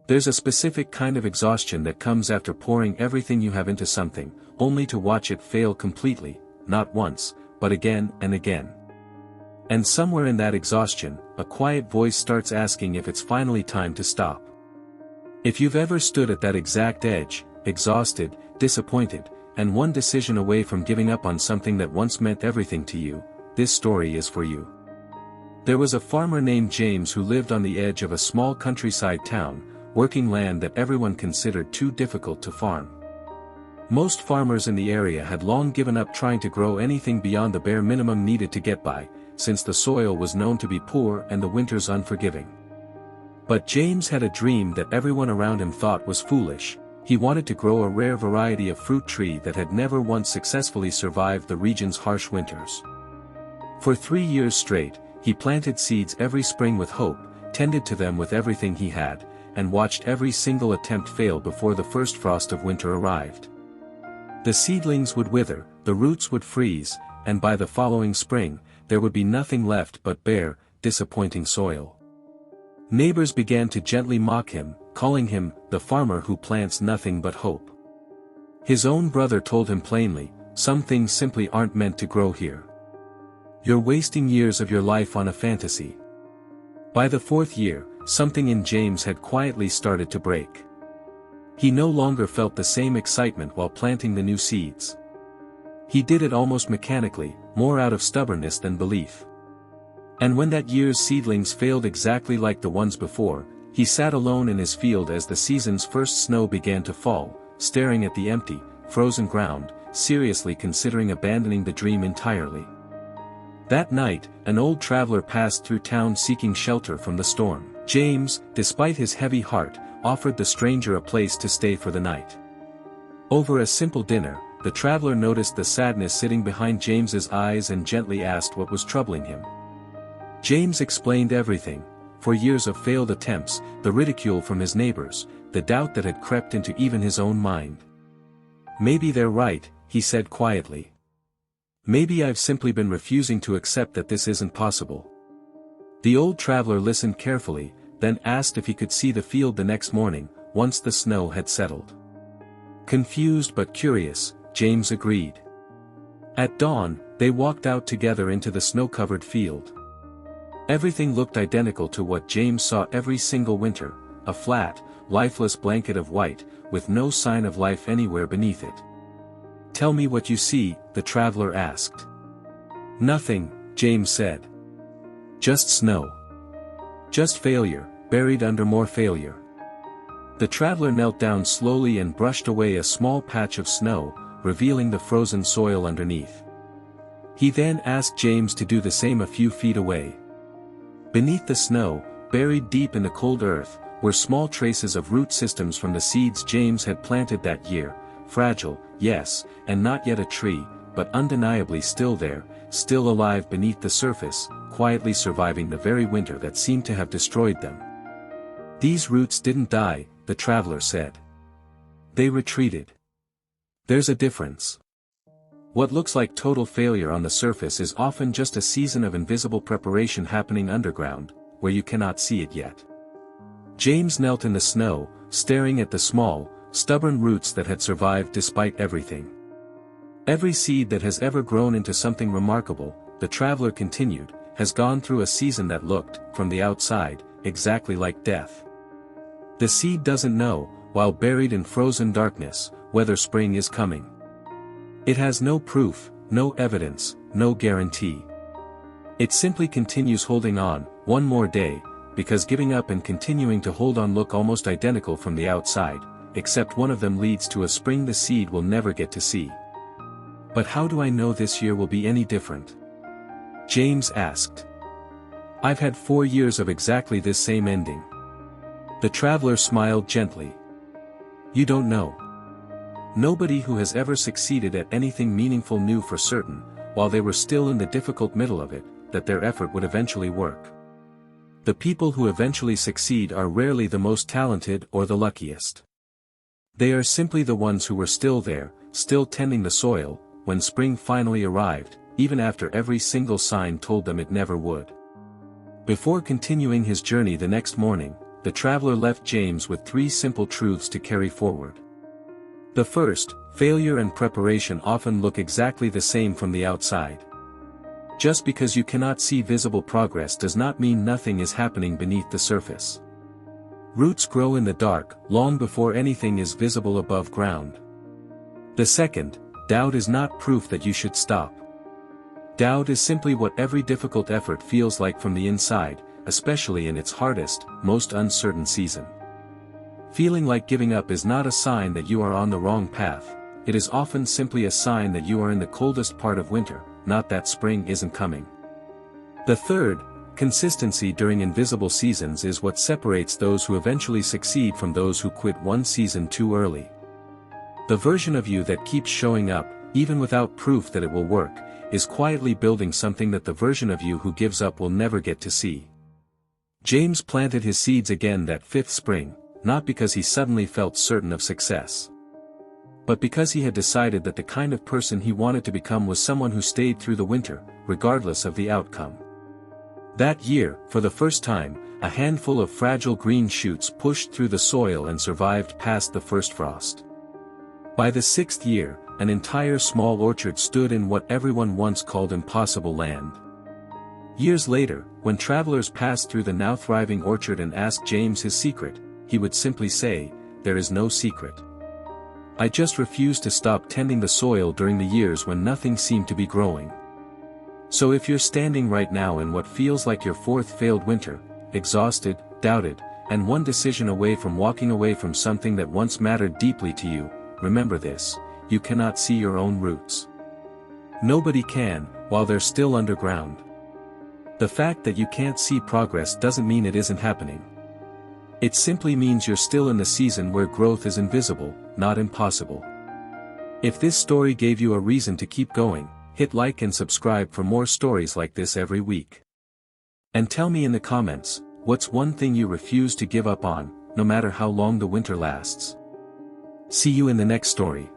There's a specific kind of exhaustion that comes after pouring everything you have into something, only to watch it fail completely, not once, but again and again. And somewhere in that exhaustion, a quiet voice starts asking if it's finally time to stop. If you've ever stood at that exact edge, exhausted, disappointed, and one decision away from giving up on something that once meant everything to you, this story is for you. There was a farmer named James who lived on the edge of a small countryside town, working land that everyone considered too difficult to farm. Most farmers in the area had long given up trying to grow anything beyond the bare minimum needed to get by, since the soil was known to be poor and the winters unforgiving. But James had a dream that everyone around him thought was foolish. He wanted to grow a rare variety of fruit tree that had never once successfully survived the region's harsh winters. For 3 years straight, he planted seeds every spring with hope, tended to them with everything he had, and watched every single attempt fail before the first frost of winter arrived. The seedlings would wither, the roots would freeze, and by the following spring, there would be nothing left but bare, disappointing soil. Neighbors began to gently mock him, calling him the farmer who plants nothing but hope. His own brother told him plainly, some things simply aren't meant to grow here. You're wasting years of your life on a fantasy. By the 4th year, something in James had quietly started to break. He no longer felt the same excitement while planting the new seeds. He did it almost mechanically, more out of stubbornness than belief. And when that year's seedlings failed exactly like the ones before, he sat alone in his field as the season's first snow began to fall, staring at the empty, frozen ground, seriously considering abandoning the dream entirely. That night, an old traveler passed through town seeking shelter from the storm. James, despite his heavy heart, offered the stranger a place to stay for the night. Over a simple dinner, the traveler noticed the sadness sitting behind James's eyes and gently asked what was troubling him. James explained everything: for years of failed attempts, the ridicule from his neighbors, the doubt that had crept into even his own mind. Maybe they're right, he said quietly. Maybe I've simply been refusing to accept that this isn't possible. The old traveler listened carefully, then asked if he could see the field the next morning, once the snow had settled. Confused but curious, James agreed. At dawn, they walked out together into the snow-covered field. Everything looked identical to what James saw every single winter, a flat, lifeless blanket of white, with no sign of life anywhere beneath it. Tell me what you see, the traveler asked. Nothing, James said. Just snow. Just failure, buried under more failure. The traveler knelt down slowly and brushed away a small patch of snow, revealing the frozen soil underneath. He then asked James to do the same a few feet away. Beneath the snow, buried deep in the cold earth, were small traces of root systems from the seeds James had planted that year, fragile, yes, and not yet a tree, but undeniably still there, still alive beneath the surface, quietly surviving the very winter that seemed to have destroyed them. These roots didn't die, the traveler said. They retreated. There's a difference. What looks like total failure on the surface is often just a season of invisible preparation happening underground, where you cannot see it yet. James knelt in the snow, staring at the small, stubborn roots that had survived despite everything. Every seed that has ever grown into something remarkable, the traveler continued, has gone through a season that looked, from the outside, exactly like death. The seed doesn't know, while buried in frozen darkness, whether spring is coming. It has no proof, no evidence, no guarantee. It simply continues holding on, one more day, because giving up and continuing to hold on look almost identical from the outside, except one of them leads to a spring the seed will never get to see. But how do I know this year will be any different? James asked. I've had 4 years of exactly this same ending. The traveler smiled gently. You don't know. Nobody who has ever succeeded at anything meaningful knew for certain, while they were still in the difficult middle of it, that their effort would eventually work. The people who eventually succeed are rarely the most talented or the luckiest. They are simply the ones who were still there, still tending the soil, when spring finally arrived, even after every single sign told them it never would. Before continuing his journey the next morning, the traveler left James with 3 simple truths to carry forward. The first, failure and preparation often look exactly the same from the outside. Just because you cannot see visible progress does not mean nothing is happening beneath the surface. Roots grow in the dark, long before anything is visible above ground. The second, doubt is not proof that you should stop. Doubt is simply what every difficult effort feels like from the inside, especially in its hardest, most uncertain season. Feeling like giving up is not a sign that you are on the wrong path, it is often simply a sign that you are in the coldest part of winter, not that spring isn't coming. The third, consistency during invisible seasons is what separates those who eventually succeed from those who quit one season too early. The version of you that keeps showing up, even without proof that it will work, is quietly building something that the version of you who gives up will never get to see. James planted his seeds again that 5th spring, not because he suddenly felt certain of success, but because he had decided that the kind of person he wanted to become was someone who stayed through the winter, regardless of the outcome. That year, for the first time, a handful of fragile green shoots pushed through the soil and survived past the first frost. By the 6th year, an entire small orchard stood in what everyone once called impossible land. Years later, when travelers passed through the now thriving orchard and asked James his secret, he would simply say, "There is no secret. I just refused to stop tending the soil during the years when nothing seemed to be growing." So if you're standing right now in what feels like your 4th failed winter, exhausted, doubted, and one decision away from walking away from something that once mattered deeply to you, remember this: you cannot see your own roots. Nobody can, while they're still underground. The fact that you can't see progress doesn't mean it isn't happening. It simply means you're still in the season where growth is invisible, not impossible. If this story gave you a reason to keep going, hit like and subscribe for more stories like this every week. And tell me in the comments, what's one thing you refuse to give up on, no matter how long the winter lasts? See you in the next story.